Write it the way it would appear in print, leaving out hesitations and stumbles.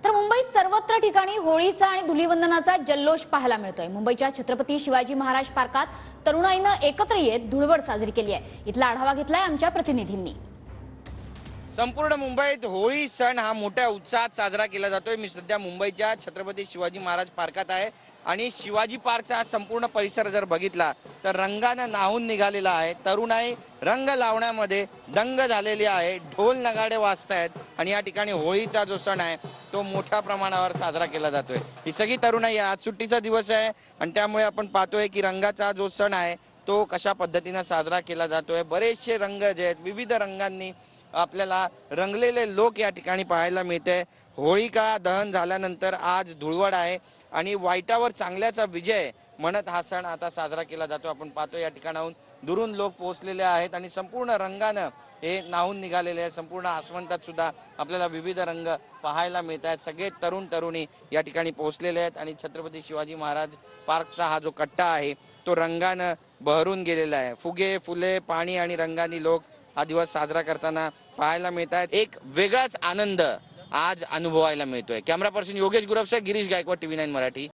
तर मुंबईत सर्वत्र ठिकाणी होळीचा आणि धुलीवंदनाचा जल्लोष पाहायला मिळतोय। मुंबईच्या छत्रपती शिवाजी महाराज पार्कात तरुणाईनं एकत्र येत धुळवड साजरी केली आहे। इथला आढावा घेतलाय आमच्या प्रतिनिधींनी। संपूर्ण मुंबईत होळी सण हा मोठ्या उत्साहात साजरा केला जातोय। मी सध्या मुंबईच्या छत्रपती शिवाजी महाराज पार्कात आहे आणि शिवाजी पार्कचा संपूर्ण परिसर जर बघितला तर रंगानं न्हाऊन निघालेला आहे। तरुणाई रंग लावण्यामध्ये दंग झालेली आहे, ढोल नगाडे वाजतायत आणि या ठिकाणी होळीचा जो सण आहे तो मोठ्या प्रमाणावर साजरा केला जातोय। ही सगळी तरुणाई, आज सुट्टीचा दिवस आहे आणि त्यामुळे आपण पाहतोय की रंगाचा जो सण आहे तो कशा पद्धतीने साजरा केला जातोय। बरेचसे रंग जे आहेत, विविध रंगांनी आपल्याला रंगलेले लोक या ठिकाणी पाहायला मिळते। होळिका दहन झाल्यानंतर आज धुळवड आहे आणि वाईटावर चांगल्याचा विजय म्हणत हा सण आता साजरा केला जातो। आपण पाहतो या ठिकाणाहून दुरून लोक पोहोचलेले आहेत आणि संपूर्ण रंगानं हे न्हाऊन निघालेले आहे। संपूर्ण आसमंतात सुद्धा आपल्याला विविध रंग पाहायला मिळत आहेत। सगळे तरुण तरुणी या ठिकाणी पोहोचलेले आहेत आणि छत्रपती शिवाजी महाराज पार्कचा हा जो कट्टा आहे तो रंगानं बहरून गेलेला आहे। फुगे, फुले, पाणी आणि रंगानी लोक हा दिवस साजरा करताना पाहायला मिळत आहेत। एक वेगळाच आनंद आज अनुभवायला मिळतोय। कॅमेरा पर्सन योगेश गुरवसह गिरीश गायकवाड, TV9 मराठी।